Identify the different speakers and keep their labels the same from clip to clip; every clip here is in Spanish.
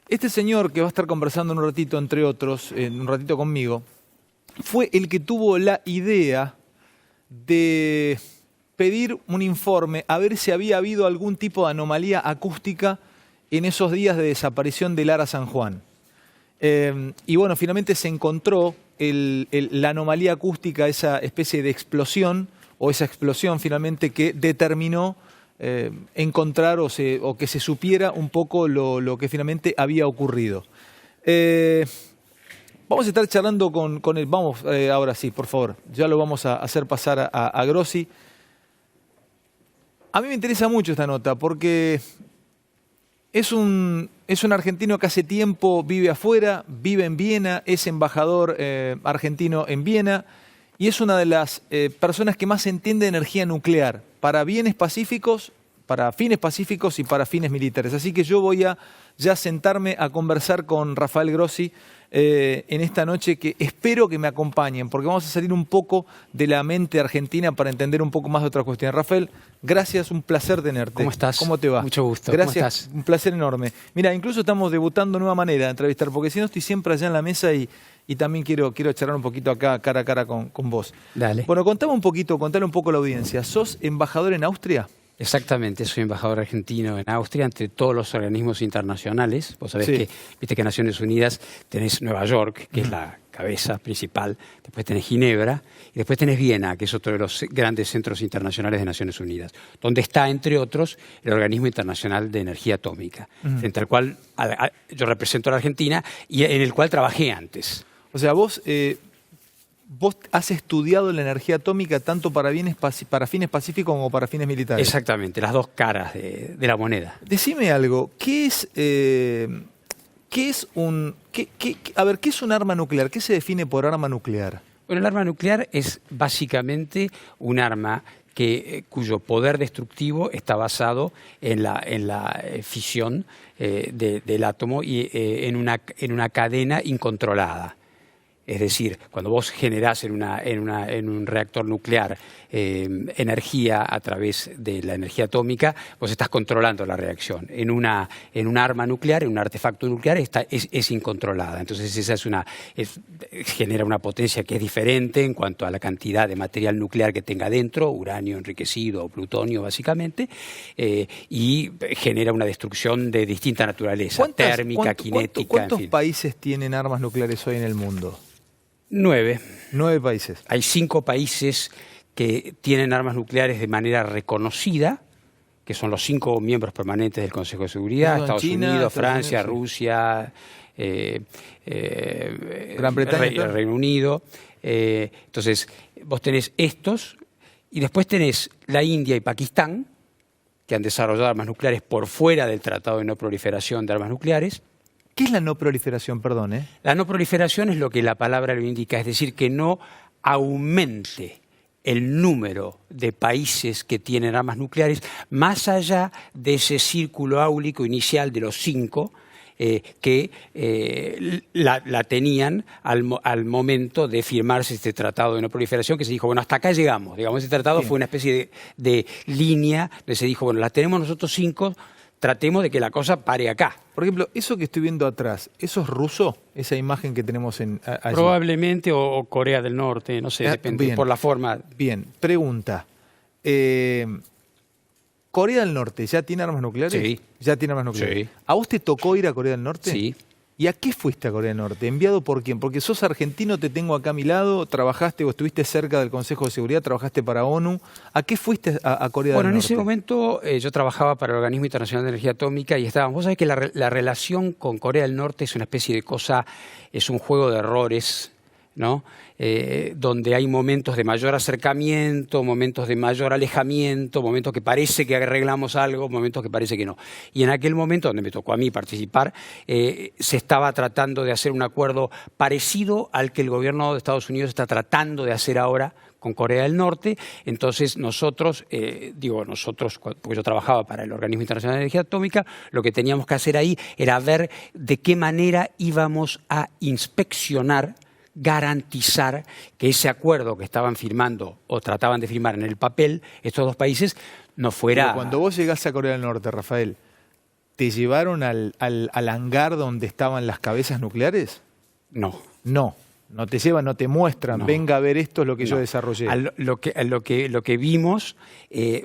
Speaker 1: Este señor que va a estar conversando en un ratito, entre otros, en un ratito conmigo, fue el que tuvo la idea de pedir un informe a ver si había habido algún tipo de anomalía acústica en esos días de desaparición del Ara San Juan. Y bueno, finalmente se encontró la anomalía acústica, esa especie de explosión, o esa explosión finalmente que determinó encontrar o que se supiera un poco lo que finalmente había ocurrido. Vamos a estar charlando con él. Vamos, ahora sí, por favor. Ya lo vamos a hacer pasar a Grossi. A mí me interesa mucho esta nota porque es un argentino que hace tiempo vive afuera, vive en Viena, es embajador argentino en Viena y es una de las personas que más entiende de energía nuclear para fines pacíficos y para fines militares. Así que yo voy a ya sentarme a conversar con Rafael Grossi en esta noche, que espero que me acompañen, porque vamos a salir un poco de la mente argentina para entender un poco más de otras cuestiones. Rafael, gracias, un placer tenerte.
Speaker 2: ¿Cómo estás?
Speaker 1: ¿Cómo te va?
Speaker 2: Mucho gusto.
Speaker 1: Gracias,
Speaker 2: ¿Cómo estás?
Speaker 1: un placer enorme. Mira, incluso estamos debutando nueva manera de entrevistar, porque si no estoy siempre allá en la mesa y también quiero charlar un poquito acá, cara a cara con vos.
Speaker 2: Dale.
Speaker 1: Bueno, contale un poco a la audiencia. ¿Sos embajador en Austria?
Speaker 2: Exactamente, soy embajador argentino en Austria ante todos los organismos internacionales. Vos sabés que, viste que en Naciones Unidas tenés Nueva York, que es la cabeza principal, después tenés Ginebra y después tenés Viena, que es otro de los grandes centros internacionales de Naciones Unidas, donde está, entre otros, el Organismo Internacional de Energía Atómica, frente al cual yo represento a la Argentina y en el cual trabajé antes.
Speaker 1: O sea, vos has estudiado la energía atómica tanto para fines pacíficos como para fines militares.
Speaker 2: Exactamente, las dos caras de la moneda.
Speaker 1: Decime algo, ¿qué es un arma nuclear? ¿Qué se define por arma nuclear?
Speaker 2: Bueno, el arma nuclear es básicamente un arma cuyo poder destructivo está basado en la fisión del átomo y en una cadena incontrolada. Es decir, cuando vos generás en un reactor nuclear energía a través de la energía atómica, vos estás controlando la reacción. En un arma nuclear, en un artefacto nuclear, es incontrolada. Entonces esa genera una potencia que es diferente en cuanto a la cantidad de material nuclear que tenga dentro, uranio enriquecido o plutonio básicamente, y genera una destrucción de distinta naturaleza, térmica, cinética.
Speaker 1: ¿Cuántos países tienen armas nucleares hoy en el mundo?
Speaker 2: 9.
Speaker 1: 9 países.
Speaker 2: Hay 5 países que tienen armas nucleares de manera reconocida, que son los 5 miembros permanentes del Consejo de Seguridad: Estados Unidos, Francia, Rusia,
Speaker 1: Gran Bretaña,
Speaker 2: Reino Unido. Entonces, vos tenés estos, y después tenés la India y Pakistán, que han desarrollado armas nucleares por fuera del Tratado de No Proliferación de Armas Nucleares.
Speaker 1: ¿Qué es la no proliferación? Perdón,
Speaker 2: La no proliferación es lo que la palabra lo indica, es decir, que no aumente el número de países que tienen armas nucleares más allá de ese círculo áulico inicial de los 5 que la tenían al momento de firmarse este tratado de no proliferación, que se dijo, bueno, hasta acá llegamos. Digamos, ese tratado fue una especie de línea donde se dijo, bueno, la tenemos nosotros 5, tratemos de que la cosa pare acá.
Speaker 1: Por ejemplo, eso que estoy viendo atrás, ¿eso es ruso? Esa imagen que tenemos allí.
Speaker 2: Probablemente, o Corea del Norte, no sé, depende,
Speaker 1: bien,
Speaker 2: por la forma.
Speaker 1: Bien, pregunta. ¿Corea del Norte ya tiene armas nucleares?
Speaker 2: Sí.
Speaker 1: Ya tiene armas nucleares.
Speaker 2: Sí.
Speaker 1: ¿A vos te tocó ir a Corea del Norte?
Speaker 2: Sí.
Speaker 1: ¿Y a qué fuiste a Corea del Norte? ¿Enviado por quién? Porque sos argentino, te tengo acá a mi lado, trabajaste o estuviste cerca del Consejo de Seguridad, trabajaste para ONU. ¿A qué fuiste a Corea del Norte?
Speaker 2: Bueno, en ese momento yo trabajaba para el Organismo Internacional de Energía Atómica y estábamos. Vos sabés que la relación con Corea del Norte es una especie de cosa, es un juego de errores, ¿no? Donde hay momentos de mayor acercamiento, momentos de mayor alejamiento, momentos que parece que arreglamos algo, momentos que parece que no. Y en aquel momento, donde me tocó a mí participar, se estaba tratando de hacer un acuerdo parecido al que el gobierno de Estados Unidos está tratando de hacer ahora con Corea del Norte. Entonces nosotros, porque yo trabajaba para el Organismo Internacional de Energía Atómica, lo que teníamos que hacer ahí era ver de qué manera íbamos a inspeccionar, garantizar que ese acuerdo que estaban firmando o trataban de firmar en el papel estos dos países no fuera...
Speaker 1: Pero cuando vos llegás a Corea del Norte, Rafael, ¿te llevaron al hangar donde estaban las cabezas nucleares?
Speaker 2: No.
Speaker 1: No. No te llevan, no te muestran,
Speaker 2: No.
Speaker 1: venga a ver esto es lo que yo
Speaker 2: No.
Speaker 1: desarrollé.
Speaker 2: Lo que vimos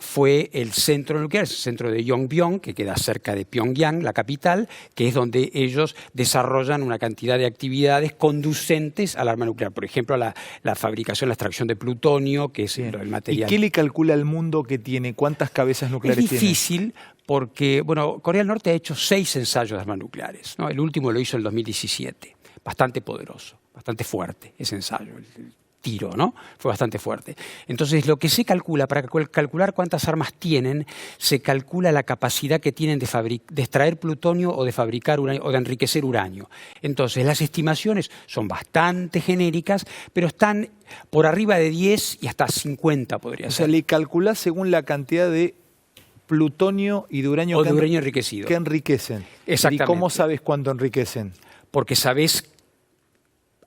Speaker 2: fue el centro nuclear, el centro de Yongbyon, que queda cerca de Pyongyang, la capital, que es donde ellos desarrollan una cantidad de actividades conducentes al arma nuclear. Por ejemplo, la fabricación, la extracción de plutonio, que es el material.
Speaker 1: ¿Y qué le calcula al mundo que tiene? ¿Cuántas cabezas nucleares tiene?
Speaker 2: Es difícil porque, bueno, Corea del Norte ha hecho 6 ensayos de armas nucleares, ¿no? El último lo hizo en el 2017, bastante poderoso. Bastante fuerte ese ensayo, el tiro, ¿no? Fue bastante fuerte. Entonces, lo que se calcula, para calcular cuántas armas tienen, se calcula la capacidad que tienen de extraer plutonio o de fabricar uranio, o de enriquecer uranio. Entonces, las estimaciones son bastante genéricas, pero están por arriba de 10 y hasta 50 podría ser.
Speaker 1: O sea, le calculás según la cantidad de plutonio y de uranio,
Speaker 2: o de uranio enriquecido.
Speaker 1: Que enriquecen.
Speaker 2: Exactamente.
Speaker 1: ¿Y cómo sabes cuánto enriquecen?
Speaker 2: Porque sabés,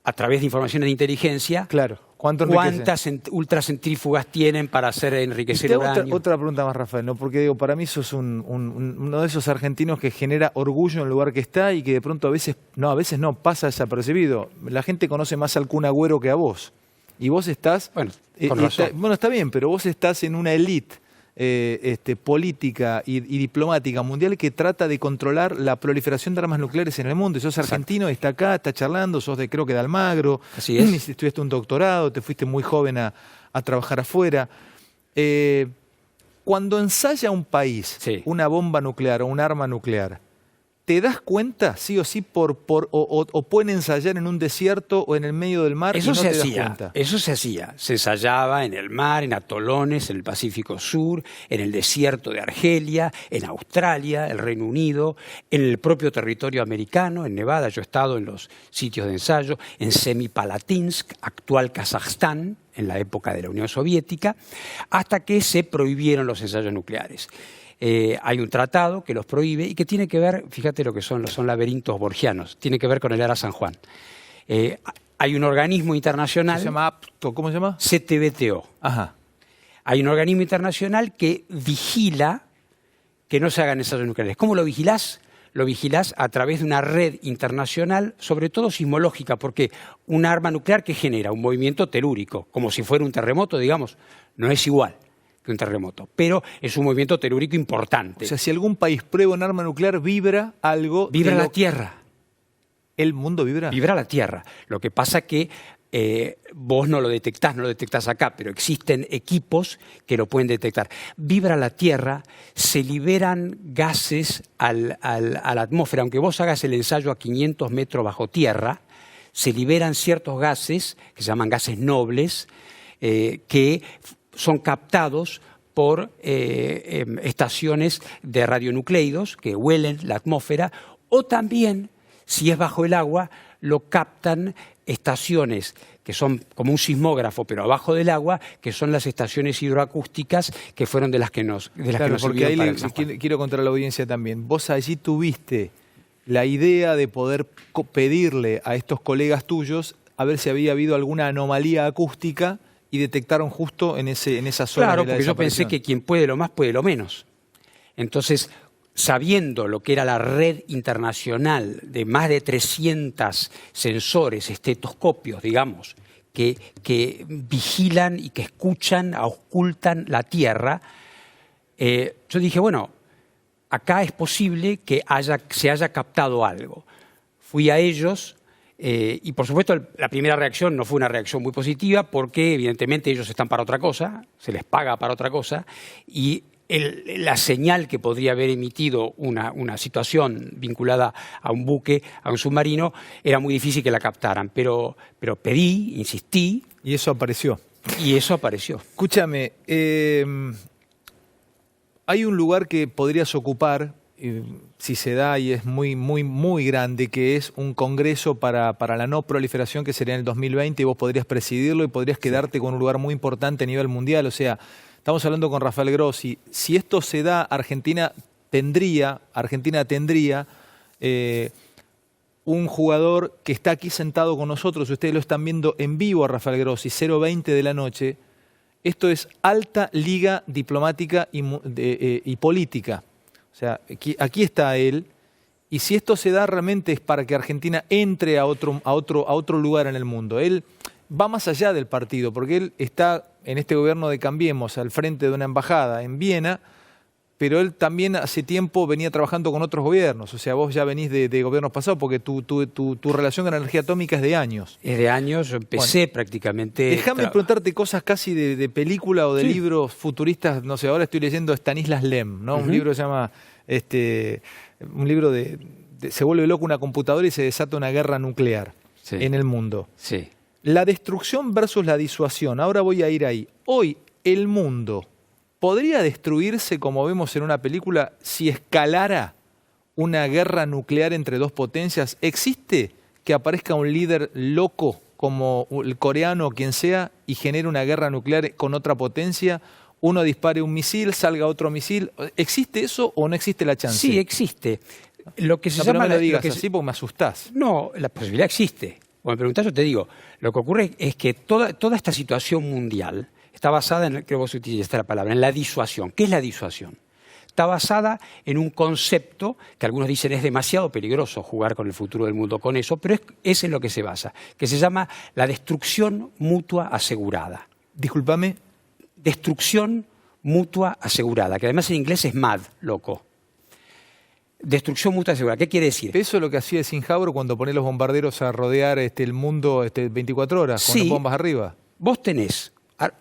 Speaker 2: a través de informaciones de inteligencia,
Speaker 1: claro, cuántas
Speaker 2: ultracentrífugas tienen para hacer enriquecer uranio.
Speaker 1: Otra pregunta más, Rafael, ¿no? Porque digo, para mí sos uno de esos argentinos que genera orgullo en el lugar que está y que de pronto a veces no, pasa desapercibido. La gente conoce más al Kun Agüero que a vos. Y vos estás...
Speaker 2: Bueno, con razón.
Speaker 1: Está bien, pero vos estás en una élite política y diplomática mundial que trata de controlar la proliferación de armas nucleares en el mundo. Y sos argentino, está acá, está charlando, sos creo que de Almagro.
Speaker 2: Así es.
Speaker 1: Estudiaste un doctorado, te fuiste muy joven a trabajar afuera. Cuando ensaya un país una bomba nuclear o un arma nuclear, ¿te das cuenta, sí o sí, o pueden ensayar en un desierto o en el medio del mar?
Speaker 2: Eso
Speaker 1: y no
Speaker 2: se
Speaker 1: te das
Speaker 2: hacía,
Speaker 1: cuenta?
Speaker 2: eso se hacía. Se ensayaba en el mar, en atolones, en el Pacífico Sur, en el desierto de Argelia, en Australia, el Reino Unido, en el propio territorio americano, en Nevada. Yo he estado en los sitios de ensayo, en Semipalatinsk, actual Kazajstán, en la época de la Unión Soviética, hasta que se prohibieron los ensayos nucleares. Hay un tratado que los prohíbe y que tiene que ver, fíjate lo que son laberintos borgianos, tiene que ver con el Ara San Juan. Hay un organismo internacional...
Speaker 1: ¿Se llama APTO? ¿Cómo se llama?
Speaker 2: CTBTO.
Speaker 1: Ajá.
Speaker 2: Hay un organismo internacional que vigila que no se hagan ensayos nucleares. ¿Cómo lo vigilás? Lo vigilás a través de una red internacional, sobre todo sismológica, porque un arma nuclear que genera un movimiento telúrico, como si fuera un terremoto, digamos, no es igual que un terremoto, pero es un movimiento telúrico importante.
Speaker 1: O sea, si algún país prueba un arma nuclear, vibra algo...
Speaker 2: Vibra la Tierra.
Speaker 1: ¿El mundo vibra?
Speaker 2: Vibra la Tierra. Lo que pasa que vos no lo detectás acá, pero existen equipos que lo pueden detectar. Vibra la Tierra, se liberan gases a la atmósfera. Aunque vos hagas el ensayo a 500 metros bajo tierra, se liberan ciertos gases, que se llaman gases nobles, que son captados por estaciones de radionucleidos que huelen la atmósfera, o también, si es bajo el agua, lo captan estaciones que son como un sismógrafo, pero abajo del agua, que son las estaciones hidroacústicas que fueron de las que nos
Speaker 1: porque ahí
Speaker 2: para el San Juan.
Speaker 1: quiero contar a la audiencia también. Vos allí tuviste la idea de poder pedirle a estos colegas tuyos a ver si había habido alguna anomalía acústica y detectaron justo en esa zona.
Speaker 2: Claro,
Speaker 1: de la
Speaker 2: porque yo pensé que quien puede lo más puede lo menos. Entonces, sabiendo lo que era la red internacional de más de 300 sensores, estetoscopios, digamos, que vigilan y que escuchan, auscultan la Tierra, yo dije, bueno, acá es posible que se haya captado algo. Fui a ellos y, por supuesto, la primera reacción no fue una reacción muy positiva porque, evidentemente, ellos están para otra cosa, se les paga para otra cosa, y la señal que podría haber emitido una situación vinculada a un buque, a un submarino, era muy difícil que la captaran. Pero pedí, insistí.
Speaker 1: Y eso apareció.
Speaker 2: Y eso apareció.
Speaker 1: Escúchame, hay un lugar que podrías ocupar, si se da y es muy, muy, muy grande, que es un congreso para la no proliferación que sería en el 2020 y vos podrías presidirlo y podrías quedarte con un lugar muy importante a nivel mundial. O sea, estamos hablando con Rafael Grossi. Si esto se da, Argentina tendría un jugador que está aquí sentado con nosotros. Ustedes lo están viendo en vivo a Rafael Grossi, 0:20 de la noche. Esto es alta liga diplomática y política. O sea, aquí está él. Y si esto se da realmente es para que Argentina entre a otro lugar en el mundo. Él va más allá del partido, porque él está en este gobierno de Cambiemos al frente de una embajada en Viena, pero él también hace tiempo venía trabajando con otros gobiernos. O sea, vos ya venís de gobiernos pasados porque tu relación con la energía atómica es de años.
Speaker 2: Es de años, yo empecé prácticamente...
Speaker 1: Déjame preguntarte cosas casi de película o de libros futuristas. No sé, ahora estoy leyendo Stanislas Lem, ¿no? Un libro que se llama... un libro se vuelve loco una computadora y se desata una guerra nuclear en el mundo.
Speaker 2: Sí.
Speaker 1: La destrucción versus la disuasión. Ahora voy a ir ahí. Hoy el mundo podría destruirse, como vemos en una película, si escalara una guerra nuclear entre dos potencias. ¿Existe que aparezca un líder loco como el coreano o quien sea y genere una guerra nuclear con otra potencia? Uno dispare un misil, salga otro misil. ¿Existe eso o no existe la chance?
Speaker 2: Sí, existe. Lo que se
Speaker 1: pero
Speaker 2: llama
Speaker 1: no me lo digas así porque me asustás.
Speaker 2: No, la posibilidad existe. Cuando me preguntás, yo te digo, lo que ocurre es que toda esta situación mundial está basada en, creo que vos utilizaste la palabra, en la disuasión. ¿Qué es la disuasión? Está basada en un concepto que algunos dicen es demasiado peligroso jugar con el futuro del mundo con eso, pero es en lo que se basa, que se llama la destrucción mutua asegurada.
Speaker 1: Discúlpame.
Speaker 2: Destrucción mutua asegurada, que además en inglés es MAD, loco. Destrucción mutua asegurada. ¿Qué quiere decir?
Speaker 1: Eso es lo que hacía Eisenhower cuando pone los bombarderos a rodear el mundo 24 horas, con las bombas arriba.
Speaker 2: Vos tenés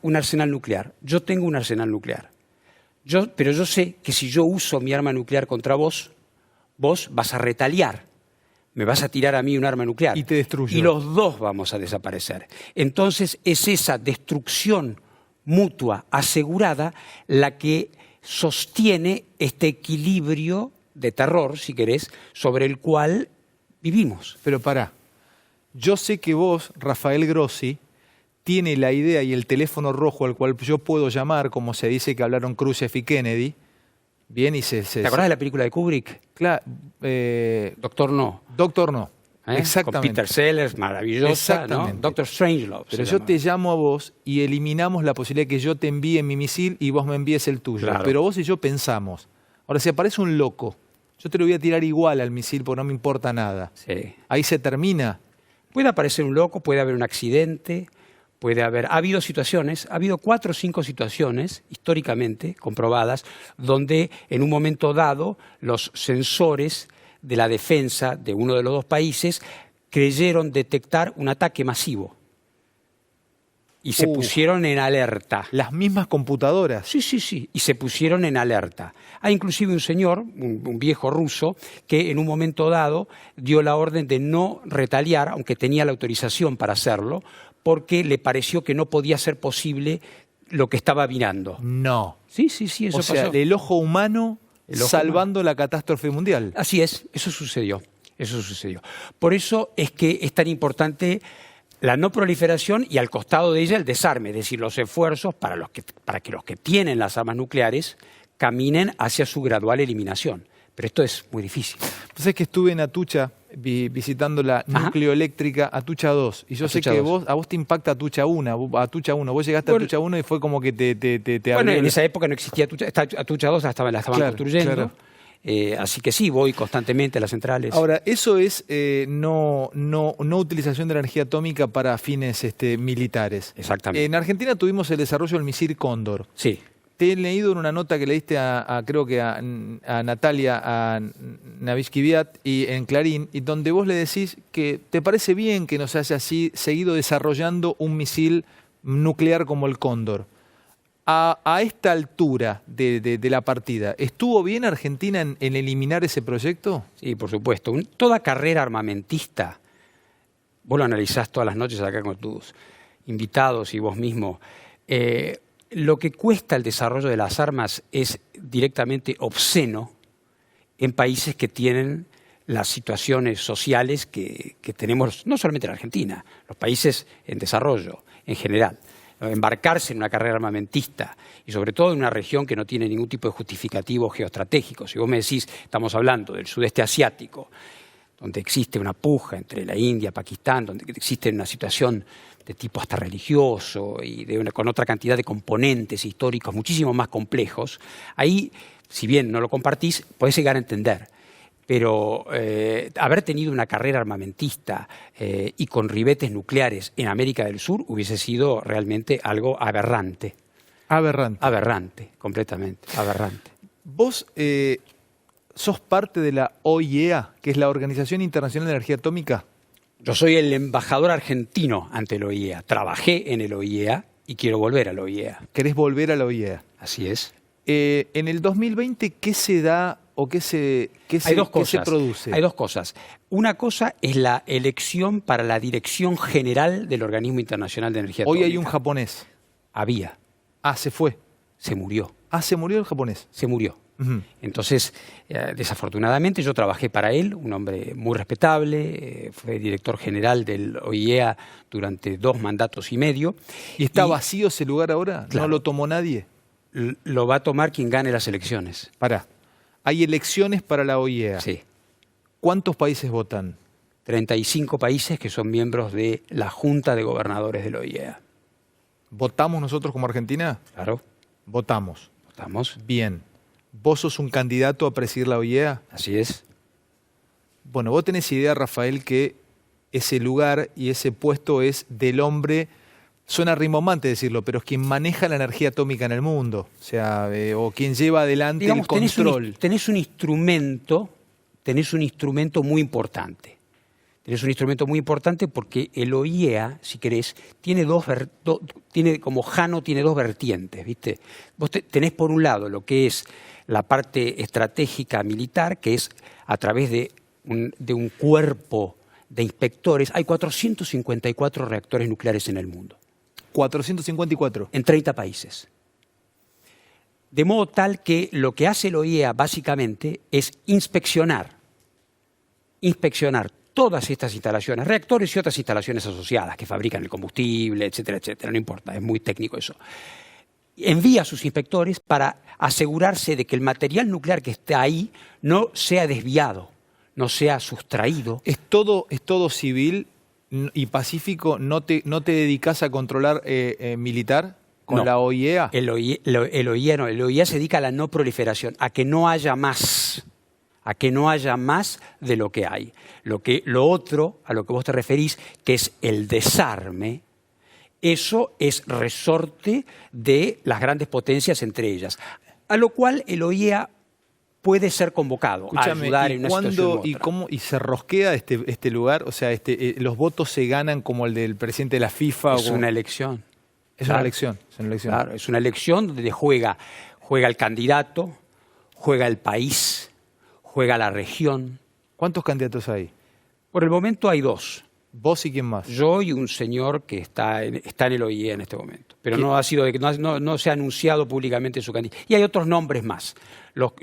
Speaker 2: un arsenal nuclear, yo tengo un arsenal nuclear. Pero yo sé que si yo uso mi arma nuclear contra vos, vos vas a retaliar. Me vas a tirar a mí un arma nuclear.
Speaker 1: Y te destruyo.
Speaker 2: Y los dos vamos a desaparecer. Entonces es esa destrucción mutua asegurada la que sostiene este equilibrio de terror, si querés, sobre el cual vivimos.
Speaker 1: Pero pará, yo sé que vos, Rafael Grossi, tiene la idea y el teléfono rojo al cual yo puedo llamar, como se dice que hablaron Khrushchev y Kennedy. Bien, y ¿te
Speaker 2: acordás de la película de Kubrick?
Speaker 1: Claro.
Speaker 2: Doctor No.
Speaker 1: Doctor No. Exactamente.
Speaker 2: Con Peter Sellers, maravillosa, ¿no? Doctor Strangelove.
Speaker 1: Pero yo te llamo a vos y eliminamos la posibilidad de que yo te envíe mi misil y vos me envíes el tuyo.
Speaker 2: Claro.
Speaker 1: Pero vos y yo pensamos. Ahora, si aparece un loco, yo te lo voy a tirar igual al misil porque no me importa nada.
Speaker 2: Sí.
Speaker 1: Ahí se termina.
Speaker 2: Puede aparecer un loco, puede haber un accidente, ha habido situaciones, ha habido 4 o 5 situaciones históricamente comprobadas donde en un momento dado los sensores de la defensa de uno de los dos países creyeron detectar un ataque masivo y se pusieron en alerta.
Speaker 1: Las mismas computadoras.
Speaker 2: Sí, y se pusieron en alerta. Hay inclusive un señor, un viejo ruso, que en un momento dado dio la orden de no retaliar, aunque tenía la autorización para hacerlo, porque le pareció que no podía ser posible lo que estaba mirando.
Speaker 1: No.
Speaker 2: Sí, eso pasó.
Speaker 1: O sea, el ojo humano salvando la catástrofe mundial.
Speaker 2: Así es, eso sucedió. Por eso es que es tan importante la no proliferación y al costado de ella el desarme, es decir, los esfuerzos para que los que tienen las armas nucleares caminen hacia su gradual eliminación. Pero esto es muy difícil.
Speaker 1: Pues es que estuve en Atucha visitando la nucleoeléctrica Atucha 2 y yo sé que a vos te impacta Atucha 1. Vos llegaste a Atucha 1 y fue como que te
Speaker 2: bueno, en esa época no existía Atucha 2, la estaban construyendo. Claro. Así que sí, voy constantemente a las centrales.
Speaker 1: Ahora, eso es no utilización de la energía atómica para fines militares.
Speaker 2: Exactamente.
Speaker 1: En Argentina tuvimos el desarrollo del misil Cóndor.
Speaker 2: Sí.
Speaker 1: Te he leído en una nota que leíste creo que a Natalia Navishkiviat y en Clarín, y donde vos le decís que te parece bien que nos haya así seguido desarrollando un misil nuclear como el Cóndor. A esta altura de la partida, ¿estuvo bien Argentina en eliminar ese proyecto?
Speaker 2: Sí, por supuesto. Toda carrera armamentista, vos lo analizás todas las noches acá con tus invitados y vos mismo, lo que cuesta el desarrollo de las armas es directamente obsceno en países que tienen las situaciones sociales que tenemos, no solamente en Argentina, los países en desarrollo en general. Embarcarse en una carrera armamentista y sobre todo en una región que no tiene ningún tipo de justificativo geoestratégico. Si vos me decís, estamos hablando del sudeste asiático, donde existe una puja entre la India, Pakistán, donde existe una situación de tipo hasta religioso y con otra cantidad de componentes históricos muchísimo más complejos, ahí si bien no lo compartís, podés llegar a entender. Pero haber tenido una carrera armamentista y con ribetes nucleares en América del Sur hubiese sido realmente algo aberrante.
Speaker 1: Aberrante.
Speaker 2: Aberrante, completamente, aberrante.
Speaker 1: Vos sos parte de la OIEA, que es la Organización Internacional de Energía Atómica.
Speaker 2: Yo soy el embajador argentino ante el OIEA. Trabajé en el OIEA y quiero volver al OIEA.
Speaker 1: ¿Querés volver a la OIEA?
Speaker 2: Así es.
Speaker 1: En el 2020, ¿qué se da o qué se produce?
Speaker 2: Hay dos cosas. Una cosa es la elección para la dirección general del Organismo Internacional de Energía Atómica.
Speaker 1: Hoy hay un japonés.
Speaker 2: Había.
Speaker 1: Se fue.
Speaker 2: Se murió.
Speaker 1: Se murió el japonés.
Speaker 2: Se murió.
Speaker 1: Uh-huh.
Speaker 2: Entonces, desafortunadamente, yo trabajé para él, un hombre muy respetable, fue director general del OIEA durante 2 mandatos y medio.
Speaker 1: ¿Y está vacío ese lugar ahora?
Speaker 2: Claro.
Speaker 1: ¿No lo tomó nadie?
Speaker 2: Lo va a tomar quien gane las elecciones.
Speaker 1: Hay elecciones para la OIEA.
Speaker 2: Sí.
Speaker 1: ¿Cuántos países votan?
Speaker 2: 35 países que son miembros de la Junta de Gobernadores del OIEA.
Speaker 1: ¿Votamos nosotros como Argentina?
Speaker 2: Claro.
Speaker 1: Votamos.
Speaker 2: Votamos.
Speaker 1: Bien. ¿Vos sos un candidato a presidir la OIEA?
Speaker 2: Así es.
Speaker 1: Bueno, vos tenés idea, Rafael, que ese lugar y ese puesto es del hombre, suena rimbombante decirlo, pero es quien maneja la energía atómica en el mundo, o sea, o quien lleva adelante, digamos, el control.
Speaker 2: Tenés un instrumento muy importante. Tenés un instrumento muy importante porque el OIEA, si querés, tiene como Jano tiene 2 vertientes, ¿viste? Vos tenés por un lado lo que es la parte estratégica militar, que es a través de un cuerpo de inspectores. Hay 454 reactores nucleares en el mundo.
Speaker 1: 454.
Speaker 2: En 30 países. De modo tal que lo que hace el OIEA básicamente es inspeccionar todas estas instalaciones, reactores y otras instalaciones asociadas que fabrican el combustible, etcétera, etcétera, no importa, es muy técnico eso. Envía a sus inspectores para asegurarse de que el material nuclear que está ahí no sea desviado, no sea sustraído.
Speaker 1: ¿Es todo civil y pacífico? ¿No te dedicas a controlar militar con la OIEA?
Speaker 2: El OIEA se dedica a la no proliferación, a que no haya más. A que no haya más de lo que hay. Lo otro, a lo que vos te referís, que es el desarme, eso es resorte de las grandes potencias entre ellas. A lo cual el OIEA puede ser convocado a ayudar en una situación u otra.
Speaker 1: ¿Y se rosquea este lugar? O sea, los votos se ganan como el del presidente de la FIFA.
Speaker 2: Es una elección.
Speaker 1: Es una elección.
Speaker 2: Claro, es una elección donde juega el candidato, juega el país, juega la región.
Speaker 1: ¿Cuántos candidatos hay?
Speaker 2: Por el momento hay 2.
Speaker 1: ¿Vos y quién más?
Speaker 2: Yo y un señor que está en el OIEA en este momento. Pero no se ha anunciado públicamente su candidato. Y hay otros nombres más. Los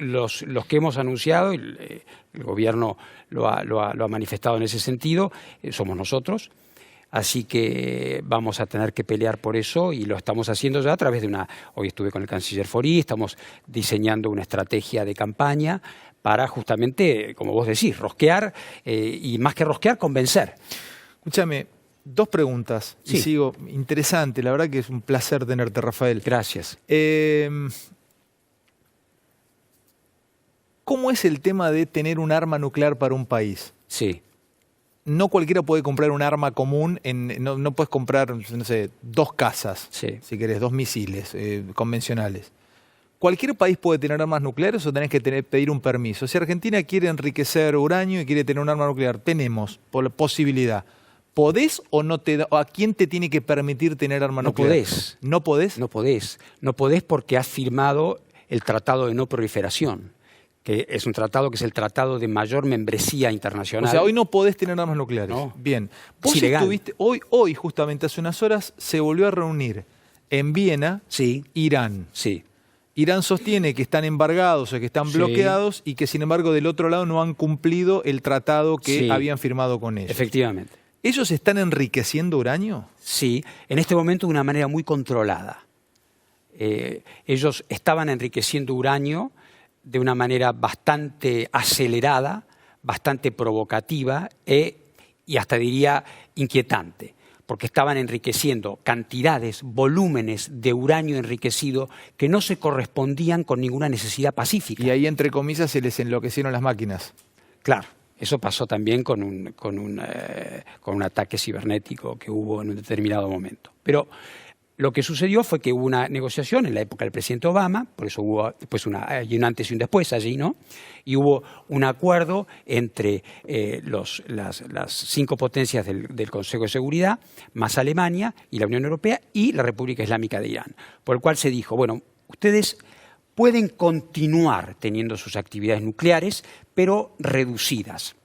Speaker 2: que hemos anunciado, el gobierno lo ha manifestado en ese sentido, somos nosotros. Así que vamos a tener que pelear por eso y lo estamos haciendo ya a través de hoy estuve con el canciller Faure, estamos diseñando una estrategia de campaña para justamente, como vos decís, rosquear y más que rosquear, convencer.
Speaker 1: Escúchame, 2 preguntas.
Speaker 2: Sí.
Speaker 1: Y sigo, interesante, la verdad que es un placer tenerte, Rafael.
Speaker 2: Gracias.
Speaker 1: ¿Cómo es el tema de tener un arma nuclear para un país?
Speaker 2: Sí.
Speaker 1: No cualquiera puede comprar un arma común, no puedes comprar, no sé, 2 casas,
Speaker 2: sí,
Speaker 1: si querés, 2 misiles convencionales. ¿Cualquier país puede tener armas nucleares o tenés que pedir un permiso? Si Argentina quiere enriquecer uranio y quiere tener un arma nuclear, tenemos por la posibilidad. ¿Podés o no o a quién te tiene que permitir tener arma nuclear?
Speaker 2: Podés.
Speaker 1: ¿No podés?
Speaker 2: No podés. No podés porque has firmado el Tratado de No Proliferación, que es un tratado que es el tratado de mayor membresía internacional.
Speaker 1: O sea, hoy no podés tener armas nucleares.
Speaker 2: No.
Speaker 1: Bien. Vos
Speaker 2: es ilegal.
Speaker 1: Estuviste, hoy, justamente hace unas horas, se volvió a reunir en Viena,
Speaker 2: sí,
Speaker 1: Irán.
Speaker 2: Sí.
Speaker 1: Irán sostiene que están embargados o que están bloqueados y que, sin embargo, del otro lado no han cumplido el tratado que habían firmado con ellos.
Speaker 2: Efectivamente.
Speaker 1: ¿Ellos están enriqueciendo uranio?
Speaker 2: Sí, en este momento de una manera muy controlada. Ellos estaban enriqueciendo uranio de una manera bastante acelerada, bastante provocativa y hasta diría inquietante. porque estaban enriqueciendo cantidades, volúmenes de uranio enriquecido que no se correspondían con ninguna necesidad pacífica.
Speaker 1: Y ahí, entre comillas, se les enloquecieron las máquinas.
Speaker 2: Claro, eso pasó también con un ataque cibernético que hubo en un determinado momento. Pero lo que sucedió fue que hubo una negociación en la época del presidente Obama, por eso hubo después un antes y un después allí, ¿no? Y hubo un acuerdo entre las 5 potencias del Consejo de Seguridad, más Alemania y la Unión Europea y la República Islámica de Irán, por el cual se dijo, bueno, ustedes pueden continuar teniendo sus actividades nucleares, pero reducidas.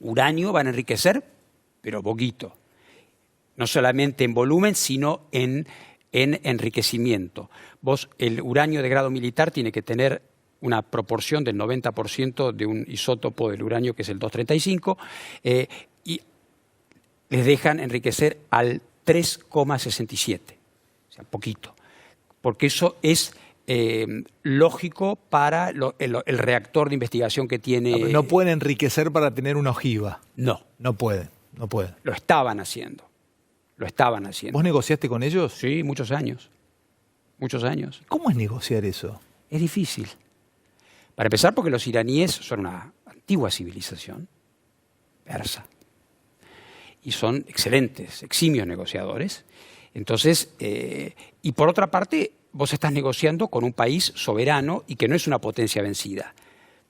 Speaker 2: Uranio van a enriquecer, pero poquito. No solamente en volumen, sino en enriquecimiento. El uranio de grado militar tiene que tener una proporción del 90% de un isótopo del uranio, que es el 235, y les dejan enriquecer al 3,67, o sea, poquito. Porque eso es lógico para el reactor de investigación que tiene...
Speaker 1: No pueden enriquecer para tener una ojiva.
Speaker 2: No.
Speaker 1: No pueden.
Speaker 2: Lo estaban haciendo.
Speaker 1: ¿Vos negociaste con ellos?
Speaker 2: Sí, muchos años. Muchos años.
Speaker 1: ¿Cómo es negociar eso?
Speaker 2: Es difícil. Para empezar, porque los iraníes son una antigua civilización persa. Y son excelentes, eximios negociadores. Entonces, y por otra parte, vos estás negociando con un país soberano y que no es una potencia vencida.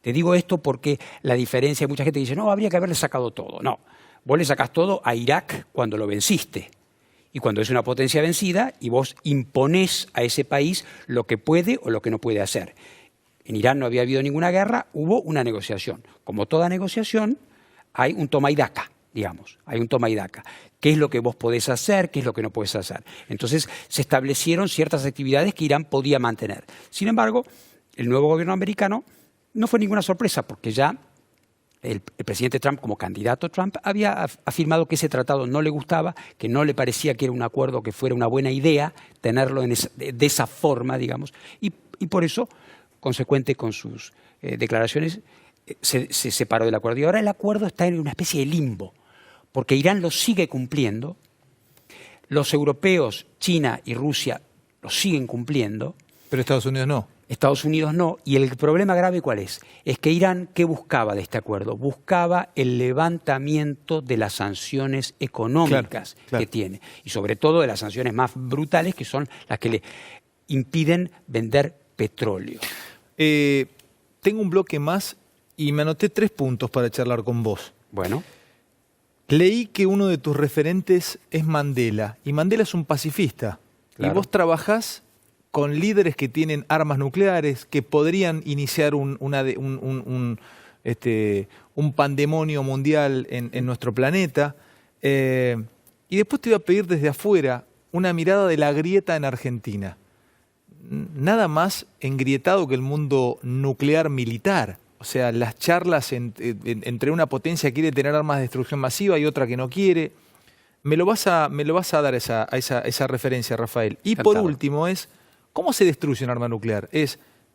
Speaker 2: Te digo esto porque la diferencia, mucha gente dice, no, habría que haberle sacado todo. No. Vos le sacás todo a Irak cuando lo venciste. Y cuando es una potencia vencida y vos imponés a ese país lo que puede o lo que no puede hacer. En Irán no había habido ninguna guerra, hubo una negociación. Como toda negociación, hay un toma y daca, digamos. Hay un toma y daca. ¿Qué es lo que vos podés hacer? ¿Qué es lo que no podés hacer? Entonces se establecieron ciertas actividades que Irán podía mantener. Sin embargo, el nuevo gobierno americano no fue ninguna sorpresa porque ya el presidente Trump, como candidato Trump, había afirmado que ese tratado no le gustaba, que no le parecía que era un acuerdo que fuera una buena idea tenerlo de esa forma, digamos, y por eso, consecuente con sus declaraciones, se separó del acuerdo. Y ahora el acuerdo está en una especie de limbo, porque Irán lo sigue cumpliendo, los europeos, China y Rusia lo siguen cumpliendo.
Speaker 1: Pero Estados Unidos no.
Speaker 2: Estados Unidos no. Y el problema grave, ¿cuál es? Es que Irán, ¿qué buscaba de este acuerdo? Buscaba el levantamiento de las sanciones económicas que tiene. Y sobre todo de las sanciones más brutales, que son las que le impiden vender petróleo.
Speaker 1: Tengo un bloque más y me anoté 3 puntos para charlar con vos.
Speaker 2: Bueno.
Speaker 1: Leí que uno de tus referentes es Mandela. Y Mandela es un pacifista. Claro. Y vos trabajás con líderes que tienen armas nucleares, que podrían iniciar un pandemonio mundial en nuestro planeta. Y después te voy a pedir desde afuera una mirada de la grieta en Argentina. Nada más engrietado que el mundo nuclear militar. O sea, las charlas entre una potencia que quiere tener armas de destrucción masiva y otra que no quiere. Me lo vas a dar esa referencia, Rafael. Y
Speaker 2: Encantado.
Speaker 1: por último es... ¿Cómo se destruye un arma nuclear?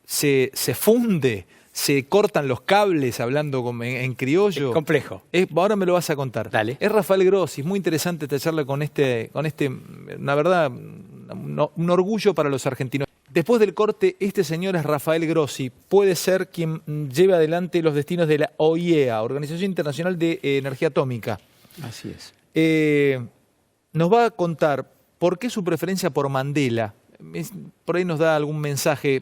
Speaker 1: Se funde, se cortan los cables, hablando en criollo.
Speaker 2: Es complejo.
Speaker 1: Ahora me lo vas a contar.
Speaker 2: Dale.
Speaker 1: Es Rafael Grossi, es muy interesante esta charla con una verdad, un orgullo para los argentinos. Después del corte, este señor es Rafael Grossi, puede ser quien lleve adelante los destinos de la OIEA, Organización Internacional de Energía Atómica.
Speaker 2: Así es.
Speaker 1: Nos va a contar por qué su preferencia por Mandela. Por ahí nos da algún mensaje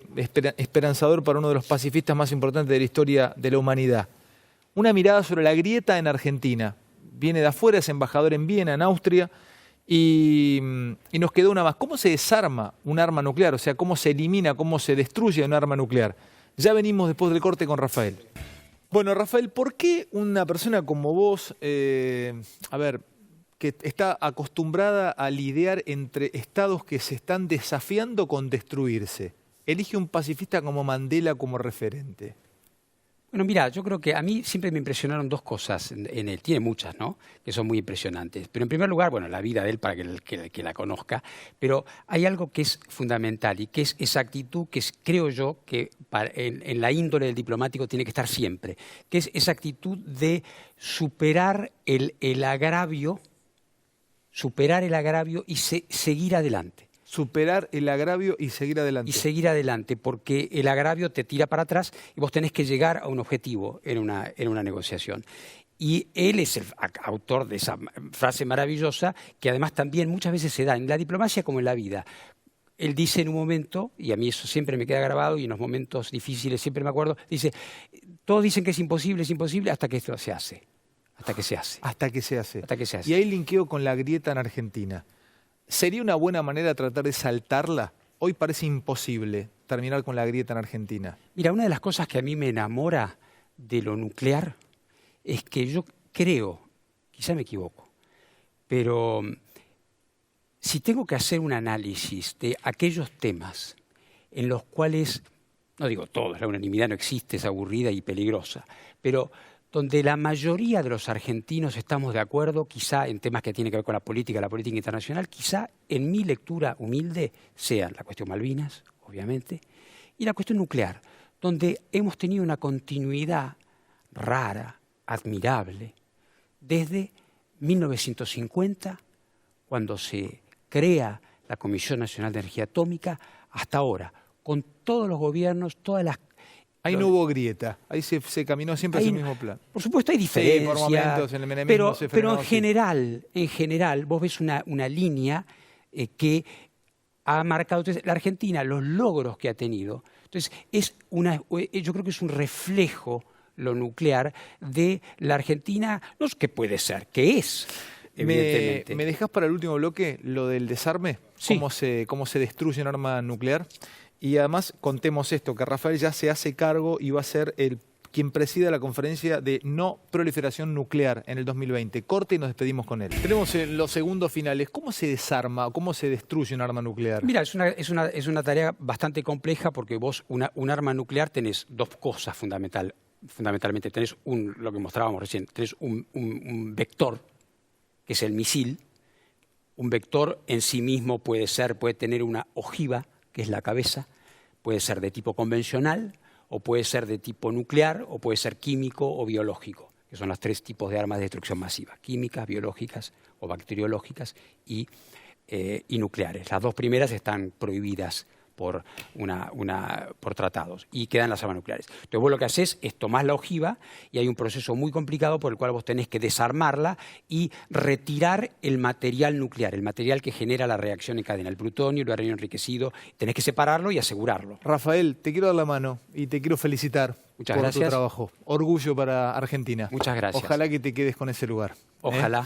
Speaker 1: esperanzador para uno de los pacifistas más importantes de la historia de la humanidad. Una mirada sobre la grieta en Argentina. Viene de afuera, es embajador en Viena, en Austria, y nos quedó una más. ¿Cómo se desarma un arma nuclear? O sea, ¿cómo se elimina, cómo se destruye un arma nuclear? Ya venimos después del corte con Rafael. Bueno, Rafael, ¿por qué una persona como vos, que está acostumbrada a lidiar entre estados que se están desafiando con destruirse, elige un pacifista como Mandela como referente?
Speaker 2: Bueno, mira, yo creo que a mí siempre me impresionaron 2 cosas en él. Tiene muchas, ¿no?, que son muy impresionantes. Pero en primer lugar, bueno, la vida de él para que la conozca. Pero hay algo que es fundamental y que es esa actitud que creo yo que en la índole del diplomático tiene que estar siempre. Que es esa actitud de superar el agravio superar el agravio y seguir adelante.
Speaker 1: Superar el agravio y seguir adelante.
Speaker 2: Y seguir adelante, porque el agravio te tira para atrás y vos tenés que llegar a un objetivo en una negociación. Y él es el autor de esa frase maravillosa, que además también muchas veces se da en la diplomacia como en la vida. Él dice en un momento, y a mí eso siempre me queda grabado, y en los momentos difíciles siempre me acuerdo, dice, todos dicen que es imposible, hasta que esto se hace. Hasta que se hace.
Speaker 1: Hasta que se hace.
Speaker 2: Hasta que se hace.
Speaker 1: Y ahí linkeo con la grieta en Argentina. ¿Sería una buena manera tratar de saltarla? Hoy parece imposible terminar con la grieta en Argentina.
Speaker 2: Mira, una de las cosas que a mí me enamora de lo nuclear es que yo creo, quizá me equivoco, pero si tengo que hacer un análisis de aquellos temas en los cuales, no digo todos, la unanimidad no existe, es aburrida y peligrosa, pero donde la mayoría de los argentinos estamos de acuerdo, quizá en temas que tienen que ver con la política internacional, quizá en mi lectura humilde sean la cuestión Malvinas, obviamente, y la cuestión nuclear, donde hemos tenido una continuidad rara, admirable, desde 1950, cuando se crea la Comisión Nacional de Energía Atómica, hasta ahora, con todos los gobiernos, todas las...
Speaker 1: Ahí no hubo grieta, ahí se caminó siempre hacia el mismo plan.
Speaker 2: Por supuesto hay diferencias,
Speaker 1: sí, por momentos en el menemismo se frenó,
Speaker 2: pero en general vos ves una línea que ha marcado. Entonces, la Argentina, los logros que ha tenido, entonces yo creo que es un reflejo lo nuclear de la Argentina, no sé qué puede ser, que es, evidentemente.
Speaker 1: ¿Me dejás para el último bloque lo del desarme?
Speaker 2: Sí.
Speaker 1: ¿Cómo se destruye un arma nuclear? Y además contemos esto, que Rafael ya se hace cargo y va a ser quien presida la conferencia de no proliferación nuclear en el 2020. Corte y nos despedimos con él. Tenemos los segundos finales. ¿Cómo se desarma o cómo se destruye un arma nuclear?
Speaker 2: Mira, es una tarea bastante compleja porque vos un arma nuclear tenés dos cosas fundamentalmente. Tenés lo que mostrábamos recién, tenés un vector, que es el misil. Un vector en sí mismo puede tener una ojiva, que es la cabeza, puede ser de tipo convencional, o puede ser de tipo nuclear, o puede ser químico o biológico, que son los tres tipos de armas de destrucción masiva: químicas, biológicas o bacteriológicas y nucleares. Las dos primeras están prohibidas por tratados y quedan las armas nucleares. Entonces vos lo que haces es tomás la ojiva y hay un proceso muy complicado por el cual vos tenés que desarmarla y retirar el material nuclear, el material que genera la reacción en cadena, el plutonio, el uranio enriquecido. Tenés que separarlo y asegurarlo.
Speaker 1: Rafael, te quiero dar la mano y te quiero felicitar por tu trabajo. Orgullo para Argentina.
Speaker 2: Muchas gracias.
Speaker 1: Ojalá que te quedes con ese lugar.
Speaker 2: Ojalá.